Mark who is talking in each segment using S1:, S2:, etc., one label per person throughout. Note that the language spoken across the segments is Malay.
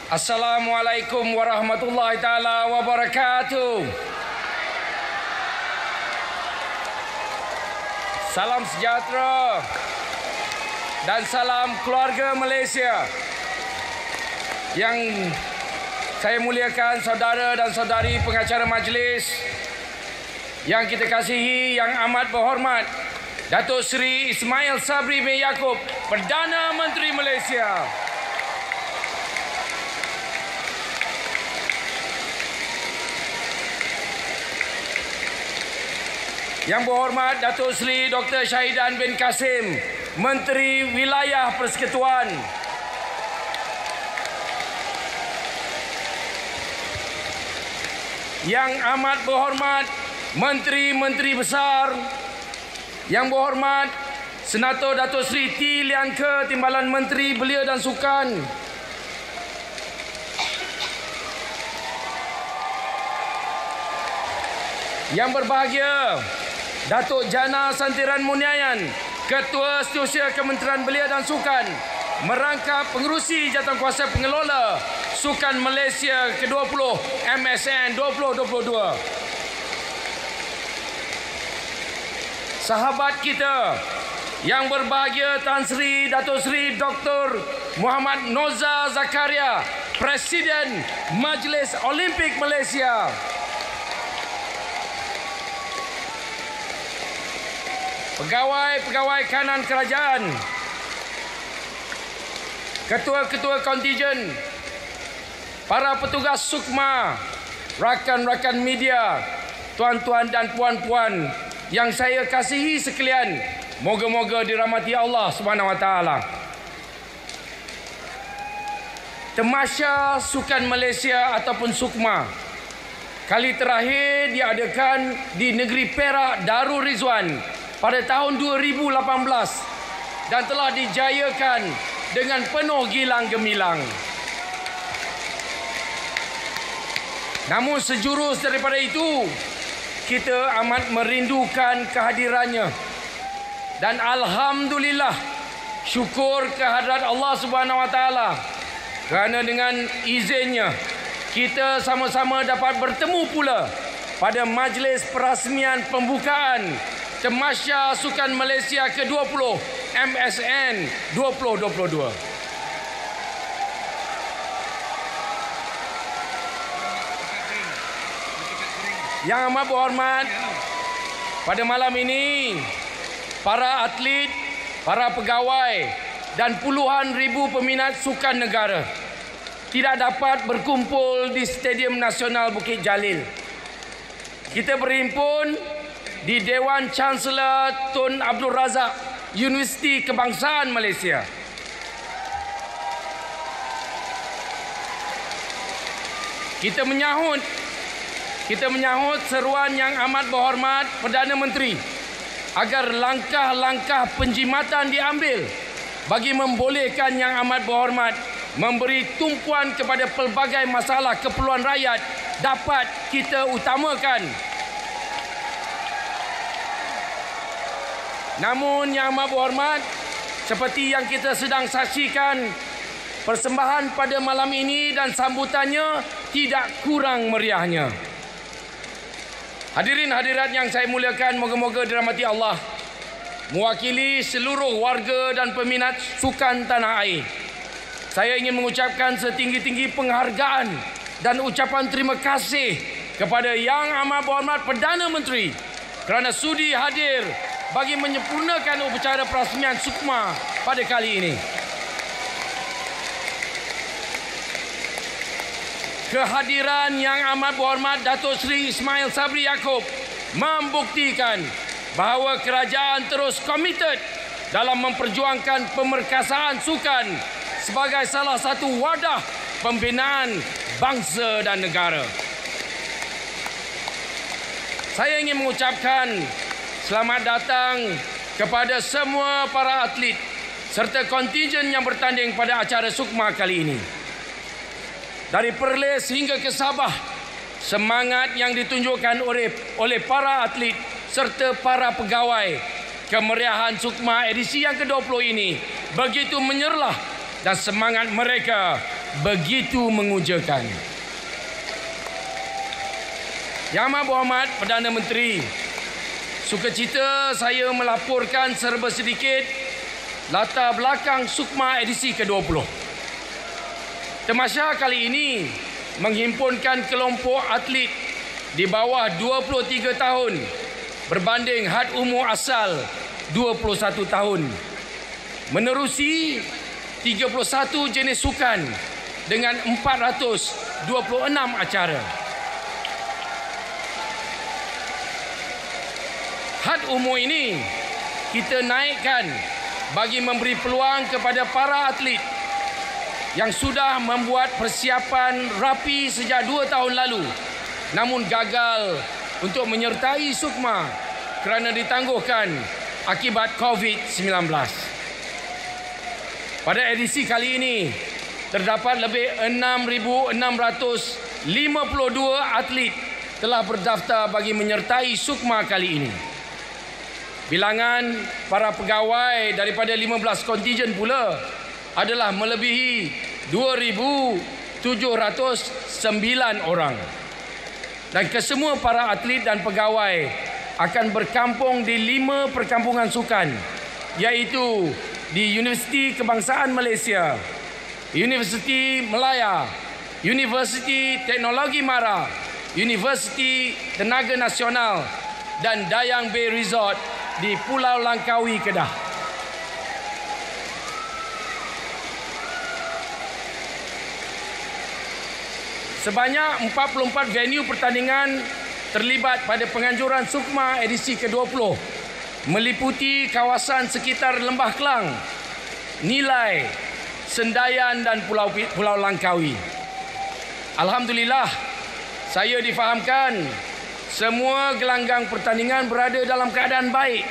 S1: Assalamualaikum warahmatullahi taala wabarakatuh. Salam sejahtera dan salam keluarga Malaysia. Yang saya muliakan saudara dan saudari pengacara majlis, yang kita kasihi, yang amat berhormat Datuk Seri Ismail Sabri bin Yaakob, Perdana Menteri Malaysia. Yang berhormat Datuk Seri Dr. Syahidan bin Kasim, Menteri Wilayah Persekutuan. Yang amat berhormat Menteri-Menteri Besar. Yang berhormat Senator Datuk Seri T. Lian Ke, Timbalan Menteri Belia dan Sukan. Yang berbahagia Datuk Jana Santiran Muniayan, Ketua Setiausaha Kementerian Belia dan Sukan, merangkap pengerusi Jawatankuasa Pengelola Sukan Malaysia ke-20 MSN 2022. Sahabat kita yang berbahagia Tan Sri Datuk Sri Dr. Muhammad Noza Zakaria, Presiden Majlis Olimpik Malaysia. Pegawai-pegawai kanan kerajaan, ketua-ketua kontijen, para petugas SUKMA, rakan-rakan media, tuan-tuan dan puan-puan yang saya kasihi sekalian, moga-moga dirahmati Allah Subhanahu wa taala. Tamasya Sukan Malaysia ataupun SUKMA kali terakhir diadakan di negeri Perak Darul Rizwan pada tahun 2018 dan telah dijayakan dengan penuh gilang gemilang. Namun sejurus daripada itu, kita amat merindukan kehadirannya. Dan alhamdulillah, syukur kehadrat Allah Subhanahu wa taala kerana dengan izinnya kita sama-sama dapat bertemu pula pada majlis perasmian pembukaan Tamasya Sukan Malaysia ke-20 MSN 2022. Yang amat berhormat, pada malam ini para atlet, para pegawai dan puluhan ribu peminat sukan negara tidak dapat berkumpul di Stadium Nasional Bukit Jalil. Kita berhimpun di Dewan Chancellor Tun Abdul Razak, Universiti Kebangsaan Malaysia. Kita menyahut seruan yang amat berhormat Perdana Menteri agar langkah-langkah penjimatan diambil bagi membolehkan yang amat berhormat memberi tumpuan kepada pelbagai masalah keperluan rakyat dapat kita utamakan. Namun yang amat berhormat, seperti yang kita sedang saksikan, persembahan pada malam ini dan sambutannya tidak kurang meriahnya. Hadirin hadirat yang saya muliakan, moga-moga dirahmati Allah. Mewakili seluruh warga dan peminat sukan tanah air, saya ingin mengucapkan setinggi-tinggi penghargaan dan ucapan terima kasih kepada Yang Amat Berhormat Perdana Menteri kerana sudi hadir bagi menyempurnakan upacara perasmian SUKMA pada kali ini. Kehadiran Yang Amat Berhormat Datuk Seri Ismail Sabri Yaakob membuktikan bahawa kerajaan terus komited dalam memperjuangkan pemerkasaan sukan sebagai salah satu wadah pembinaan bangsa dan negara. Saya ingin mengucapkan selamat datang kepada semua para atlet serta kontijen yang bertanding pada acara SUKMA kali ini. Dari Perlis hingga ke Sabah, semangat yang ditunjukkan oleh para atlet serta para pegawai kemeriahan SUKMA edisi yang ke-20 ini begitu menyerlah dan semangat mereka begitu mengujakan. Yang Amat Berhormat Perdana Menteri, sukacita saya melaporkan serba sedikit latar belakang SUKMA edisi ke-20. Tamasya kali ini menghimpunkan kelompok atlet di bawah 23 tahun berbanding had umur asal 21 tahun. Menerusi 31 jenis sukan dengan 426 acara. Had umur ini kita naikkan bagi memberi peluang kepada para atlet yang sudah membuat persiapan rapi sejak 2 tahun lalu namun gagal untuk menyertai SUKMA kerana ditangguhkan akibat COVID-19. Pada edisi kali ini terdapat lebih 6,652 atlet telah berdaftar bagi menyertai SUKMA kali ini. Bilangan para pegawai daripada 15 kontijen pula adalah melebihi 2,709 orang. Dan kesemua para atlet dan pegawai akan berkampung di 5 perkampungan sukan, iaitu di Universiti Kebangsaan Malaysia, Universiti Melaya, Universiti Teknologi Mara, Universiti Tenaga Nasional dan Dayang Bay Resort di Pulau Langkawi, Kedah. Sebanyak 44 venue pertandingan terlibat pada penganjuran SUKMA edisi ke-20 meliputi kawasan sekitar Lembah Kelang, Nilai, Sendayan dan Pulau Langkawi. Alhamdulillah, saya difahamkan semua gelanggang pertandingan berada dalam keadaan baik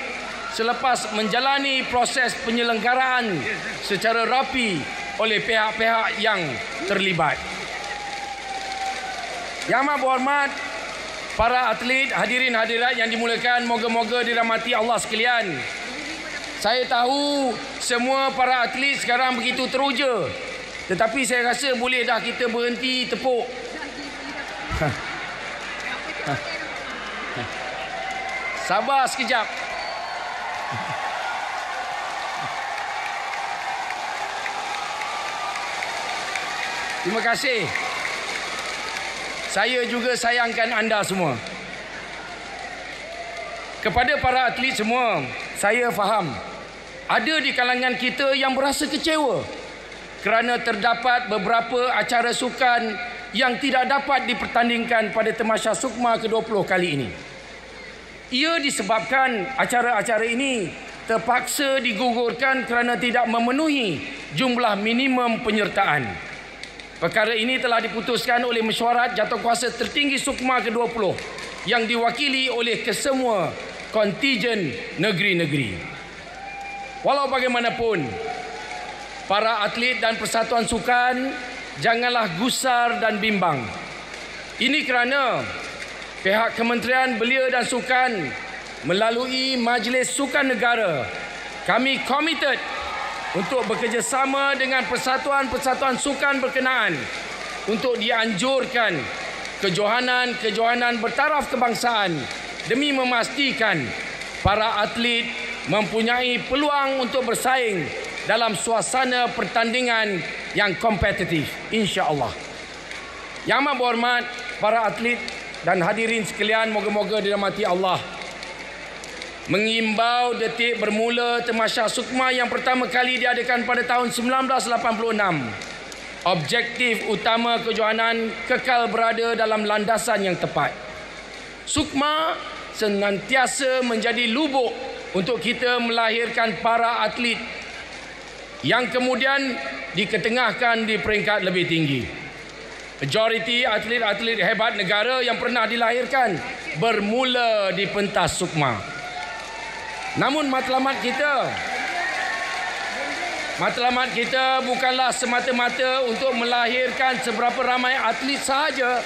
S1: selepas menjalani proses penyelenggaraan secara rapi oleh pihak-pihak yang terlibat. Yang Amat Berhormat para atlet, hadirin hadirat yang dimuliakan, moga-moga dirahmati Allah sekalian. Saya tahu semua para atlet sekarang begitu teruja, tetapi saya rasa boleh dah kita berhenti tepuk. Sabar sekejap. Terima kasih. Saya juga sayangkan anda semua. Kepada para atlet semua, saya faham ada di kalangan kita yang berasa kecewa kerana terdapat beberapa acara sukan yang tidak dapat dipertandingkan pada tamasya SUKMA ke-20 kali ini. Ia disebabkan acara-acara ini terpaksa digugurkan kerana tidak memenuhi jumlah minimum penyertaan. Perkara ini telah diputuskan oleh mesyuarat jawatankuasa tertinggi SUKMA ke-20 yang diwakili oleh kesemua kontijen negeri-negeri. Walau bagaimanapun, para atlet dan persatuan sukan janganlah gusar dan bimbang. Ini kerana pihak Kementerian Belia dan Sukan melalui Majlis Sukan Negara, kami komited untuk bekerjasama dengan persatuan-persatuan sukan berkenaan untuk dianjurkan kejohanan-kejohanan bertaraf kebangsaan demi memastikan para atlet mempunyai peluang untuk bersaing dalam suasana pertandingan yang kompetitif, insya-Allah. Yang Amat Berhormat para atlet dan hadirin sekalian, moga-moga dirahmati Allah, mengimbau detik bermula tamasya SUKMA yang pertama kali diadakan pada tahun 1986. Objektif utama kejohanan kekal berada dalam landasan yang tepat. SUKMA senantiasa menjadi lubuk untuk kita melahirkan para atlet yang kemudian diketengahkan di peringkat lebih tinggi. Majoriti atlet-atlet hebat negara yang pernah dilahirkan bermula di pentas SUKMA. Namun matlamat kita bukanlah semata-mata untuk melahirkan seberapa ramai atlet sahaja,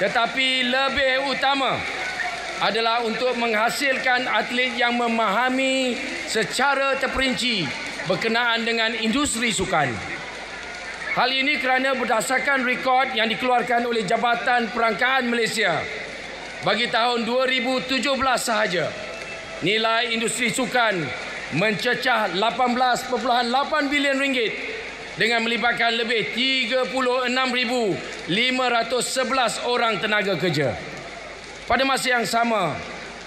S1: tetapi lebih utama adalah untuk menghasilkan atlet yang memahami secara terperinci berkenaan dengan industri sukan. Hal ini kerana berdasarkan rekod yang dikeluarkan oleh Jabatan Perangkaan Malaysia bagi tahun 2017 sahaja, nilai industri sukan mencecah 18.8 bilion ringgit dengan melibatkan lebih 36,511 orang tenaga kerja. Pada masa yang sama,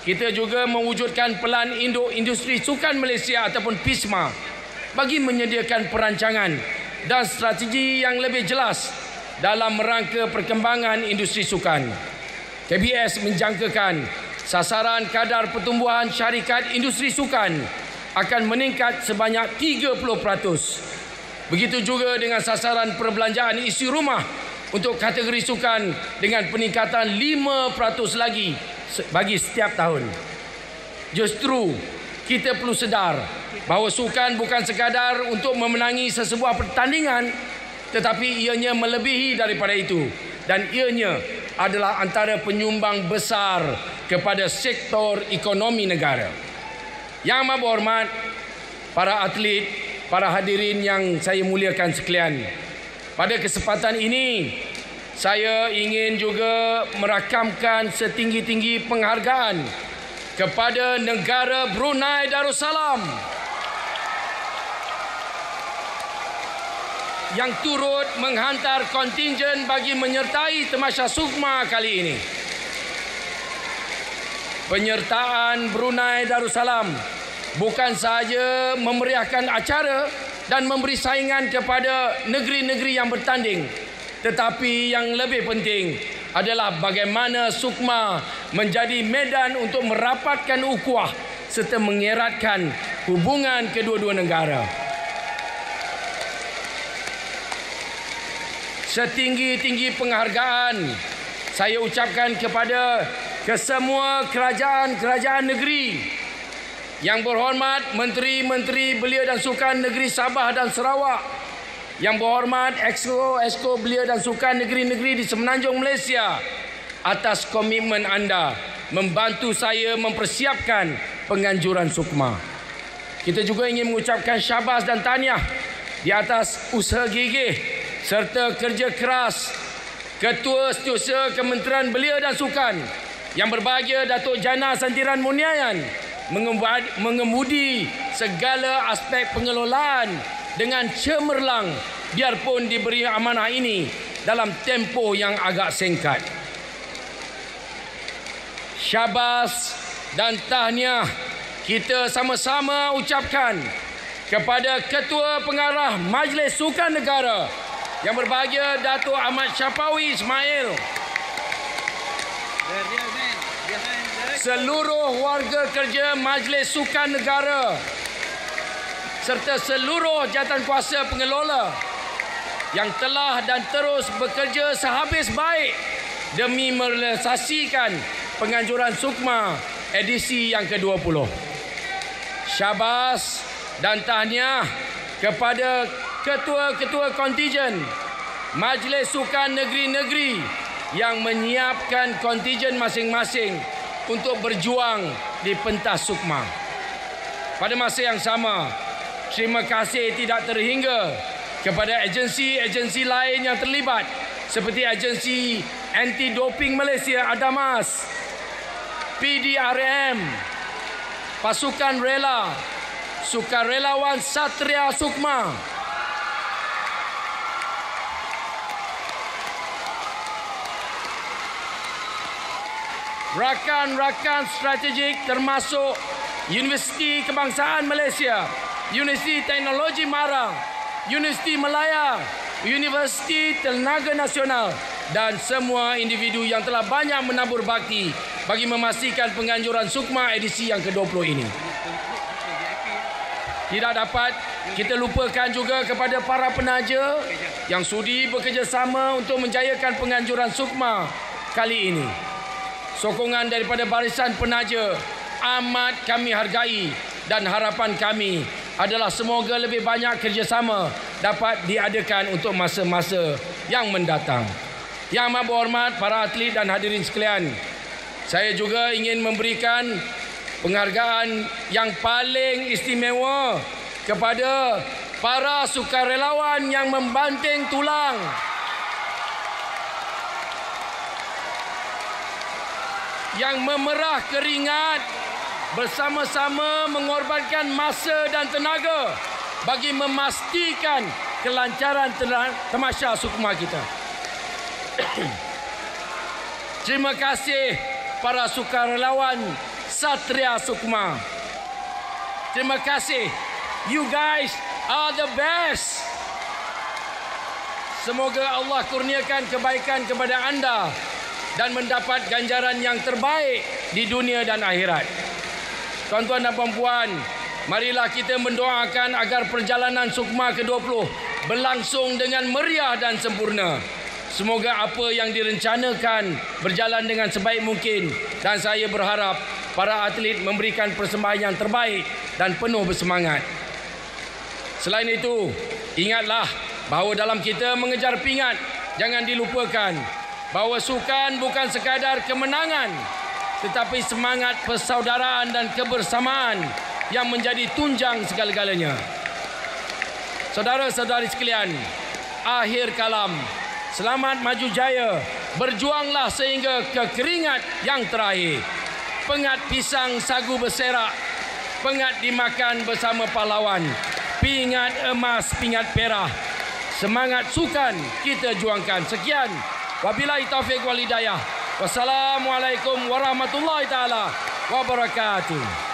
S1: kita juga mewujudkan Pelan Induk Industri Sukan Malaysia ataupun PISMA bagi menyediakan perancangan dan strategi yang lebih jelas dalam rangka perkembangan industri sukan. KBS menjangkakan sasaran kadar pertumbuhan syarikat industri sukan akan meningkat sebanyak 30%. Begitu juga dengan sasaran perbelanjaan isi rumah untuk kategori sukan dengan peningkatan 5% lagi bagi setiap tahun. Justru kita perlu sedar bahawa sukan bukan sekadar untuk memenangi sesebuah pertandingan, tetapi ianya melebihi daripada itu, dan ianya adalah antara penyumbang besar kepada sektor ekonomi negara. Yang amat berhormat, para atlet, para hadirin yang saya muliakan sekalian, pada kesempatan ini saya ingin juga merakamkan setinggi-tinggi penghargaan kepada negara Brunei Darussalam yang turut menghantar kontingen bagi menyertai Tamasya Sukma kali ini. Penyertaan Brunei Darussalam bukan sahaja memeriahkan acara dan memberi saingan kepada negeri-negeri yang bertanding, tetapi yang lebih penting adalah bagaimana Sukma menjadi medan untuk merapatkan ukhuwah serta mengeratkan hubungan kedua-dua negara. Setinggi-tinggi penghargaan saya ucapkan kepada kesemua kerajaan-kerajaan negeri. Yang berhormat Menteri-Menteri Belia dan Sukan Negeri Sabah dan Sarawak. Yang berhormat Exco Belia dan Sukan negeri-negeri di Semenanjung Malaysia, atas komitmen anda membantu saya mempersiapkan penganjuran Sukma. Kita juga ingin mengucapkan syabas dan tahniah di atas usaha gigih serta kerja keras Ketua Setiausaha Kementerian Belia dan Sukan yang berbahagia Datuk Jana Santiran Muniayan mengemudi segala aspek pengelolaan dengan cemerlang biarpun diberi amanah ini dalam tempoh yang agak singkat. Syabas dan tahniah kita sama-sama ucapkan kepada Ketua Pengarah Majlis Sukan Negara yang berbahagia Datuk Ahmad Syafawi Ismail, seluruh warga kerja Majlis Sukan Negara serta seluruh jawatankuasa pengelola yang telah dan terus bekerja sehabis baik demi merealisasikan penganjuran Sukma edisi yang ke-20. Syabas dan tahniah kepada ketua-ketua kontingen Majlis Sukan negeri-negeri yang menyiapkan kontingen masing-masing untuk berjuang di pentas Sukma. Pada masa yang sama, terima kasih tidak terhingga kepada agensi-agensi lain yang terlibat seperti Agensi Anti-Doping Malaysia Adamas, PDRM, Pasukan Rela, Sukarelawan Satria Sukma, rakan-rakan strategik termasuk Universiti Kebangsaan Malaysia, Universiti Teknologi Marang, Universiti Malaya, Universiti Tenaga Nasional dan semua individu yang telah banyak menabur bakti bagi memastikan penganjuran Sukma edisi yang ke-20 ini. Tidak dapat kita lupakan juga kepada para penaja yang sudi bekerjasama untuk menjayakan penganjuran Sukma kali ini. Sokongan daripada barisan penaja amat kami hargai dan harapan kami adalah semoga lebih banyak kerjasama dapat diadakan untuk masa-masa yang mendatang. Yang amat berhormat para atlet dan hadirin sekalian, saya juga ingin memberikan penghargaan yang paling istimewa kepada para sukarelawan yang membanting tulang, yang memerah keringat, bersama-sama mengorbankan masa dan tenaga bagi memastikan kelancaran tamasya Sukma kita. Terima kasih para sukarelawan Satria Sukma. Terima kasih. You guys are the best. Semoga Allah kurniakan kebaikan kepada anda dan mendapat ganjaran yang terbaik di dunia dan akhirat. Tuan-tuan dan puan-puan, marilah kita mendoakan agar perjalanan Sukma ke-20 berlangsung dengan meriah dan sempurna. Semoga apa yang direncanakan berjalan dengan sebaik mungkin dan saya berharap para atlet memberikan persembahan yang terbaik dan penuh bersemangat. Selain itu, ingatlah bahawa dalam kita mengejar pingat, jangan dilupakan bahawa sukan bukan sekadar kemenangan, tetapi semangat persaudaraan dan kebersamaan yang menjadi tunjang segala-galanya. Saudara-saudari sekalian, akhir kalam, selamat maju jaya, berjuanglah sehingga ke keringat yang terakhir. Pengat pisang sagu berserak, pengat dimakan bersama pahlawan. Pingat emas, pingat perak. Semangat sukan kita juangkan. Sekian. Wabillahi taufiq wal hidayah. Wassalamualaikum warahmatullahi taala wabarakatuh.